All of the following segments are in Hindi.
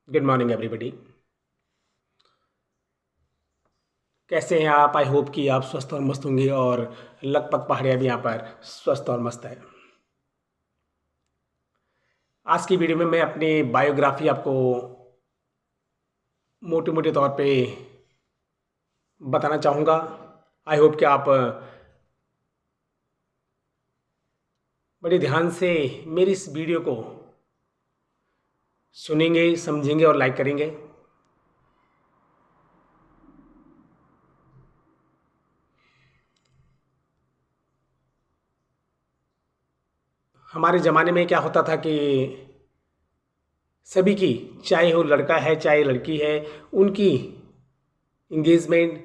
Good morning everybody. कैसे हैं आप? आई होप कि आप स्वस्थ और मस्त होंगे और लगभग पहाड़ियाँ भी यहाँ पर स्वस्थ और मस्त है। आज की वीडियो में मैं अपनी बायोग्राफी आपको मोटे मोटे तौर पे बताना चाहूँगा। आई होप कि आप बड़े ध्यान से मेरी इस वीडियो को सुनेंगे, समझेंगे और लाइक करेंगे। हमारे ज़माने में क्या होता था कि सभी की, चाहे वो लड़का है चाहे लड़की है, उनकी इंगेजमेंट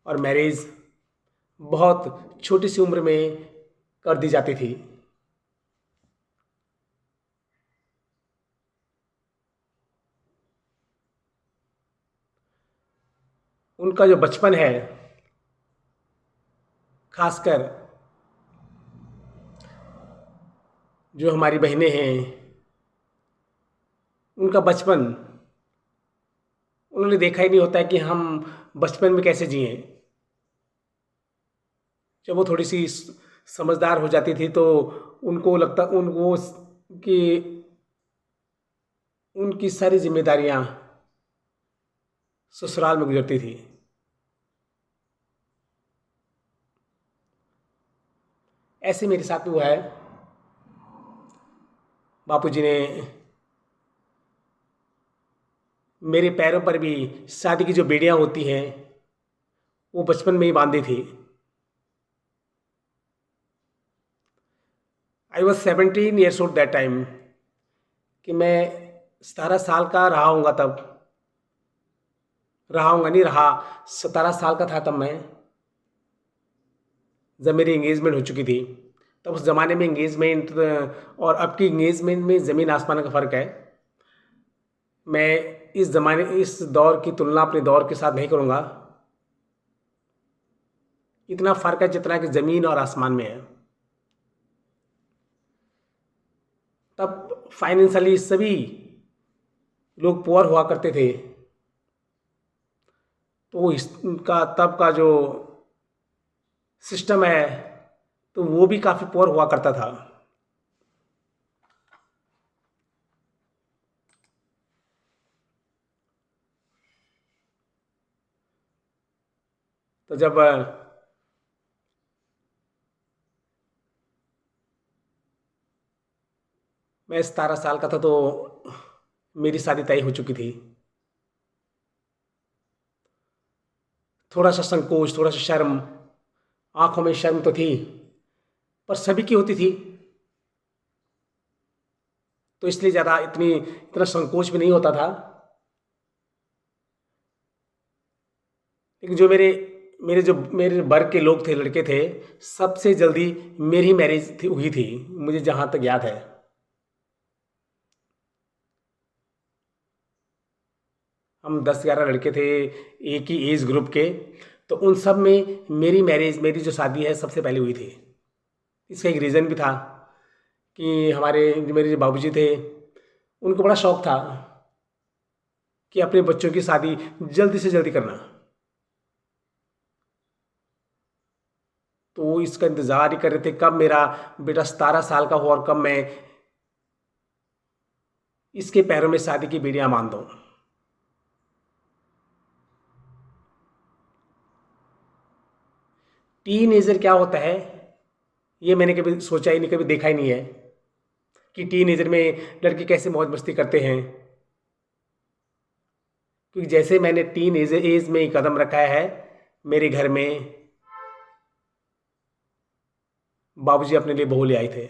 और मैरिज बहुत छोटी सी उम्र में कर दी जाती थी। उनका जो बचपन है, खासकर जो हमारी बहनें हैं, उनका बचपन उन्होंने देखा ही नहीं होता है कि हम बचपन में कैसे जिए। जब वो थोड़ी सी समझदार हो जाती थी तो उनको लगता उनको कि उनकी सारी जिम्मेदारियां ससुराल में गुजरती थी। ऐसे मेरे साथ भी हुआ है। बापूजी ने मेरे पैरों पर भी शादी की जो बेड़ियां होती हैं वो बचपन में ही बांधी थी। I was 17 years old that time, कि मैं 17 साल का रहा हूँगा तब। रहा हूँगा नहीं रहा, 17 साल का था तब मैं, जब मेरी एंगेजमेंट हो चुकी थी। तब उस ज़माने में एंगेजमेंट और अब की एंगेजमेंट में ज़मीन आसमान का फ़र्क है। मैं इस दौर की तुलना अपने दौर के साथ नहीं करूँगा। इतना फ़र्क है जितना कि ज़मीन और आसमान में है। तब फाइनेंशियली सभी लोग पुअर हुआ करते थे, तो इसका तब का जो सिस्टम है तो वो भी काफ़ी पुअर हुआ करता था। तो जब मैं 17 साल का था तो मेरी शादी तय हो चुकी थी। थोड़ा सा संकोच, थोड़ा सा शर्म, आंखों में शर्म तो थी, पर सभी की होती थी, तो इसलिए ज़्यादा इतना संकोच भी नहीं होता था। लेकिन जो मेरे वर्ग के लोग थे, लड़के थे, सबसे जल्दी मेरी मैरिज हुई थी, मुझे जहाँ तक याद है। हम 10-11 लड़के थे एक ही एज ग्रुप के, तो उन सब में मेरी जो शादी है सबसे पहले हुई थी। इसका एक रीज़न भी था कि मेरे जो बाबूजी थे, उनको बड़ा शौक था कि अपने बच्चों की शादी जल्दी से जल्दी करना। तो वो इसका इंतज़ार ही कर रहे थे कब मेरा बेटा 17 साल का हो और कब मैं इसके पैरों में शादी की बेड़ियां बांध दूं। टीनेजर क्या होता है ये मैंने कभी सोचा ही नहीं, कभी देखा ही नहीं है कि टीनेजर में लड़के कैसे मौज मस्ती करते हैं। क्योंकि जैसे मैंने टीन एज में ही कदम रखा है, मेरे घर में बाबूजी अपने लिए बहू ले आए थे।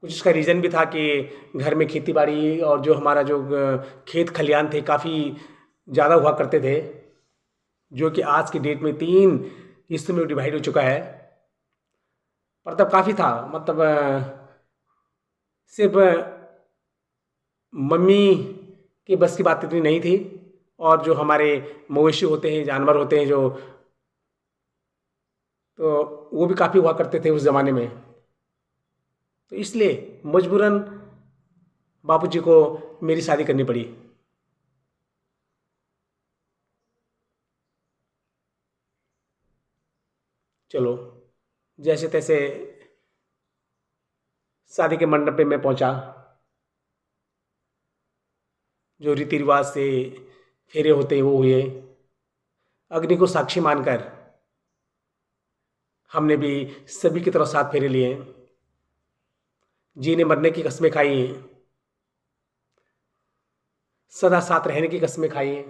कुछ इसका रीज़न भी था कि घर में खेती बाड़ी और जो हमारा जो खेत खलियान थे काफ़ी ज़्यादा हुआ करते थे, जो कि आज की डेट में 3 हिस्सों में डिवाइड हो चुका है। पर तब काफ़ी था, मतलब सिर्फ मम्मी की बस की बात इतनी नहीं थी। और जो हमारे मवेशी होते हैं, जानवर होते हैं, जो तो वो भी काफ़ी हुआ करते थे उस ज़माने में। तो इसलिए मजबूरन बापूजी को मेरी शादी करनी पड़ी। चलो, जैसे तैसे शादी के मंडप पे मैं पहुंचा। जो रीति रिवाज से फेरे होते हैं वो हुए। अग्नि को साक्षी मानकर हमने भी सभी की तरफ साथ फेरे लिए। जीने मरने की कस्में खाई, सदा साथ रहने की कस्में खाई।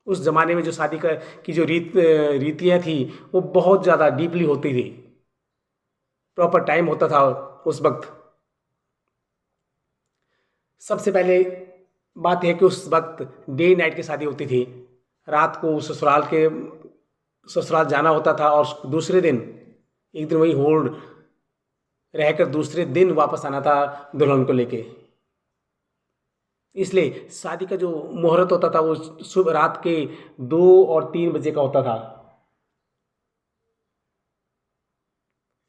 उस जमाने में जो शादी का की जो रीतियाँ थी वो बहुत ज़्यादा डीपली होती थी। प्रॉपर टाइम होता था उस वक्त। सबसे पहले बात यह है कि उस वक्त डे नाइट की शादी होती थी। रात को ससुराल जाना होता था और दूसरे दिन एक दिन वही होल्ड रहकर दूसरे दिन वापस आना था दुल्हन को लेके। इसलिए शादी का जो मुहूर्त होता था वो सुबह रात के 2 और 3 बजे का होता था।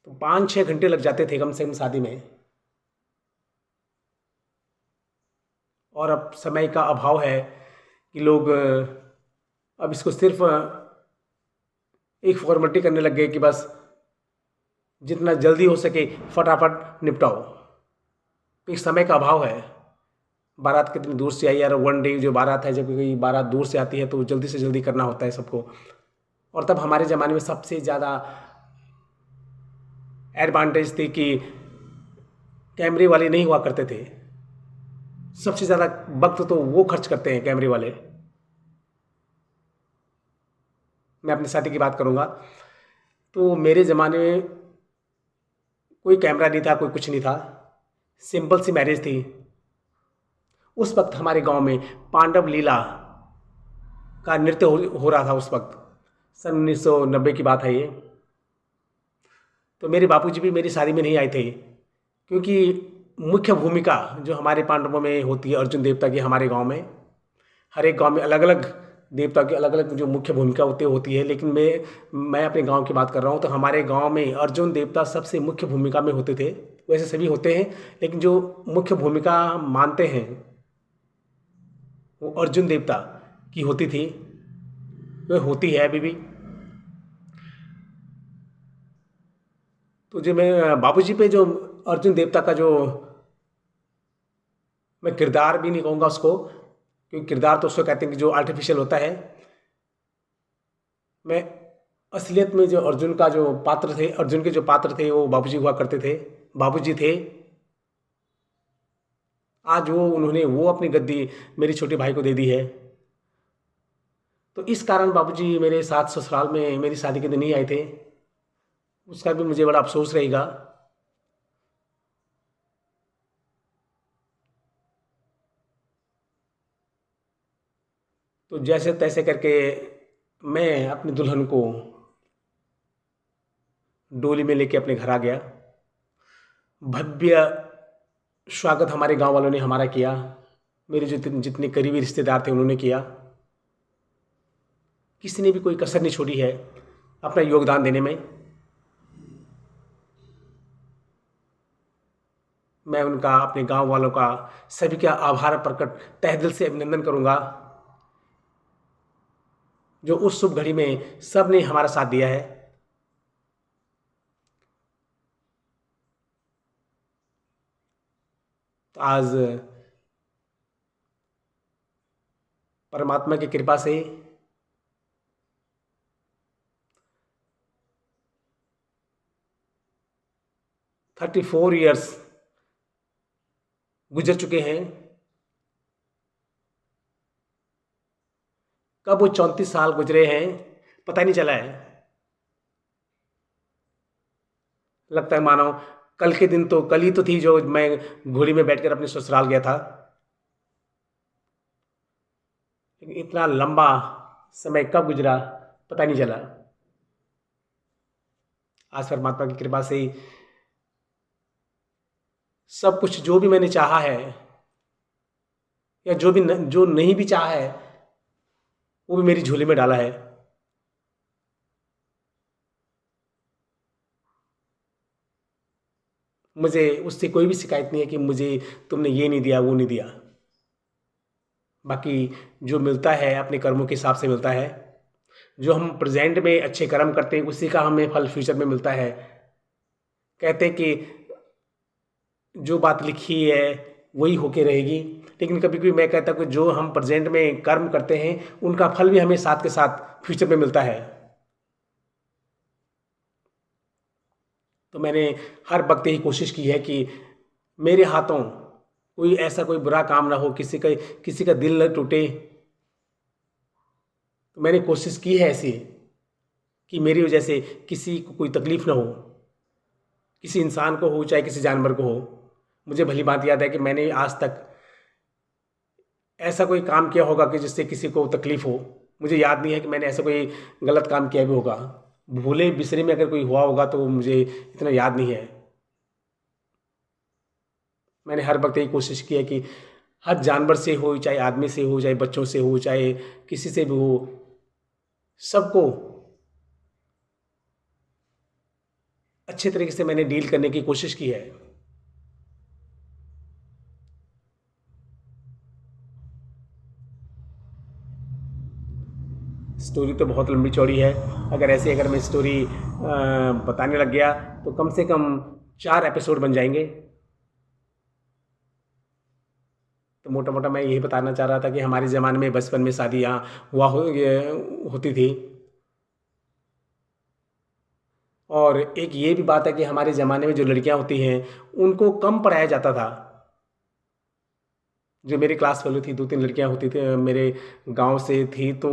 तो 5-6 घंटे लग जाते थे कम से कम शादी में। और अब समय का अभाव है कि लोग अब इसको सिर्फ एक फॉर्मेलिटी करने लग गए कि बस जितना जल्दी हो सके फटाफट निपटाओ। एक समय का अभाव है। बारात कितनी दूर से आई यार, वन डे जो बारात है, जब कोई बारात दूर से आती है तो जल्दी से जल्दी करना होता है सबको। और तब हमारे ज़माने में सबसे ज़्यादा एडवांटेज थी कि कैमरे वाले नहीं हुआ करते थे। सबसे ज़्यादा वक्त तो वो खर्च करते हैं कैमरे वाले। मैं अपनी शादी की बात करूँगा तो मेरे ज़माने में कोई कैमरा नहीं था, कोई कुछ नहीं था। सिंपल सी मैरिज थी। उस वक्त हमारे गांव में पांडव लीला का नृत्य हो रहा था। उस वक्त सन 1990 की बात है ये। तो मेरे बापूजी भी मेरी शादी में नहीं आए थे क्योंकि मुख्य भूमिका जो हमारे पांडवों में होती है अर्जुन देवता की। हमारे गांव में हर एक गांव में अलग अलग देवता की अलग अलग जो मुख्य भूमिका होती है, लेकिन मैं अपने गांव की बात कर रहा हूं। तो हमारे गांव में अर्जुन देवता सबसे मुख्य भूमिका में होते थे। वैसे सभी होते हैं लेकिन जो मुख्य भूमिका मानते हैं वो अर्जुन देवता की होती थी, वह होती है अभी भी। तो जो मैं बापूजी पे जो अर्जुन देवता का जो मैं किरदार भी नहीं कहूँगा उसको, क्योंकि किरदार तो उसको कहते हैं कि जो आर्टिफिशियल होता है। मैं असलियत में जो अर्जुन का जो पात्र थे, अर्जुन के जो पात्र थे वो बापूजी हुआ करते थे, बापूजी थे। आज उन्होंने अपनी गद्दी मेरी छोटे भाई को दे दी है। तो इस कारण बापूजी मेरे साथ ससुराल में मेरी शादी के दिन नहीं आए थे। उसका भी मुझे बड़ा अफसोस रहेगा। तो जैसे तैसे करके मैं अपनी दुल्हन को डोली में लेके अपने घर आ गया। भव्य स्वागत हमारे गांव वालों ने हमारा किया। मेरे जो जितने करीबी रिश्तेदार थे उन्होंने किया। किसी ने भी कोई कसर नहीं छोड़ी है अपना योगदान देने में। मैं उनका, अपने गांव वालों का, सभी का आभार प्रकट तहे दिल से अभिनंदन करूंगा जो उस शुभ घड़ी में सब ने हमारा साथ दिया है। तो आज परमात्मा की कृपा से 34 ईयर्स गुजर चुके हैं। कब वो 34 साल गुजरे हैं पता ही नहीं चला है। लगता है मानो कल के दिन, तो कल ही तो थी जो मैं घोड़ी में बैठकर अपने ससुराल गया था। लेकिन इतना लंबा समय कब गुजरा पता नहीं चला। आज परमात्मा की कृपा से सब कुछ जो भी मैंने चाहा है या जो नहीं भी चाहा है वो भी मेरी झोली में डाला है। मुझे उससे कोई भी शिकायत नहीं है कि मुझे तुमने ये नहीं दिया, वो नहीं दिया। बाकी जो मिलता है अपने कर्मों के हिसाब से मिलता है। जो हम प्रेजेंट में अच्छे कर्म करते हैं उसी का हमें फल फ्यूचर में मिलता है। कहते हैं कि जो बात लिखी है वही होके रहेगी, लेकिन कभी कभी मैं कहता हूँ कि जो हम प्रेजेंट में कर्म करते हैं उनका फल भी हमें साथ के साथ फ्यूचर में मिलता है। तो मैंने हर वक्त यही कोशिश की है कि मेरे हाथों कोई ऐसा कोई बुरा काम ना हो, किसी का दिल न टूटे। तो मैंने कोशिश की है ऐसी कि मेरी वजह से किसी को कोई तकलीफ़ ना हो, किसी इंसान को हो चाहे किसी जानवर को हो। मुझे भली बात याद है कि मैंने आज तक ऐसा कोई काम किया होगा कि जिससे किसी को तकलीफ़ हो। मुझे याद नहीं है कि मैंने ऐसा कोई गलत काम किया भी होगा। भूले बिसरे में अगर कोई हुआ होगा तो मुझे इतना याद नहीं है। मैंने हर वक्त यही कोशिश की है कि हर जानवर से हो, चाहे आदमी से हो, चाहे बच्चों से हो, चाहे किसी से भी हो, सबको अच्छे तरीके से मैंने डील करने की कोशिश की है। स्टोरी तो बहुत लंबी चौड़ी है। अगर मैं स्टोरी बताने लग गया तो कम से कम 4 एपिसोड बन जाएंगे। तो मोटा मोटा मैं यही बताना चाह रहा था कि हमारे ज़माने में बचपन में शादियाँ होती थी। और एक ये भी बात है कि हमारे ज़माने में जो लड़कियां होती हैं उनको कम पढ़ाया जाता था। जो मेरी क्लास फेलो थी, 2-3 लड़कियां होती थी मेरे गांव से थी, तो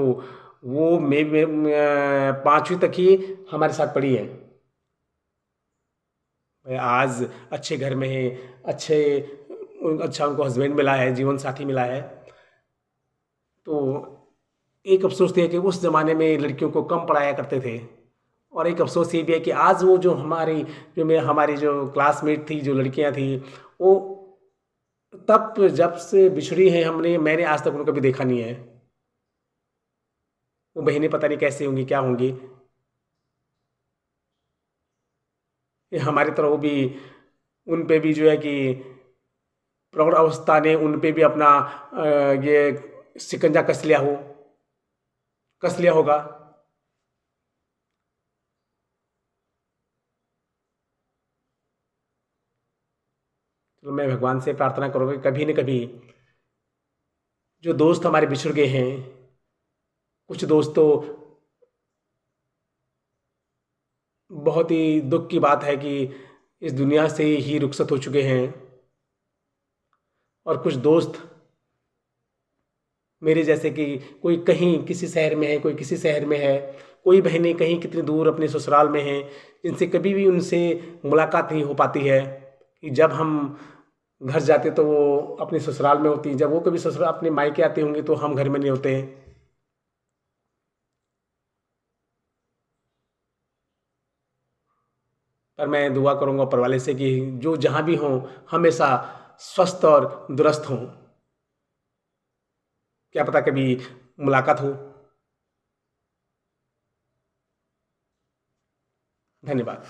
वो मैं 5वीं तक ही हमारे साथ पढ़ी है। आज अच्छे घर में है, अच्छा उनको हस्बैंड मिला है, जीवन साथी मिला है। तो एक अफ़सोस ये है कि उस ज़माने में लड़कियों को कम पढ़ाया करते थे। और एक अफ़सोस ये भी है कि आज वो हमारी जो क्लासमेट थी, जो लड़कियां थी, वो तब जब से बिछड़ी हैं मैंने आज तक उनको कभी देखा नहीं है। वो बहनें पता नहीं कैसी होंगी, क्या होंगी। ये हमारी तरह वो भी, उन पे भी जो है कि प्रौढ़ अवस्था ने उन पे भी अपना ये शिकंजा कस लिया होगा। तो मैं भगवान से प्रार्थना करूँगा कि कभी न कभी जो दोस्त हमारे बिछड़ गए हैं, कुछ दोस्त तो बहुत ही दुख की बात है कि इस दुनिया से ही रुखसत हो चुके हैं। और कुछ दोस्त मेरे जैसे कि कोई कहीं किसी शहर में है, कोई किसी शहर में है, कोई बहनें कहीं कितनी दूर अपने ससुराल में हैं, जिनसे कभी भी उनसे मुलाकात नहीं हो पाती है। कि जब हम घर जाते तो वो अपने ससुराल में होती, जब वो कभी ससुराल अपने मायके आते होंगे तो हम घर में नहीं होते हैं। पर मैं दुआ करूँगा ऊपर वाले से कि जो जहाँ भी हों हमेशा स्वस्थ और दुरुस्त हों। क्या पता कभी मुलाकात हो। धन्यवाद।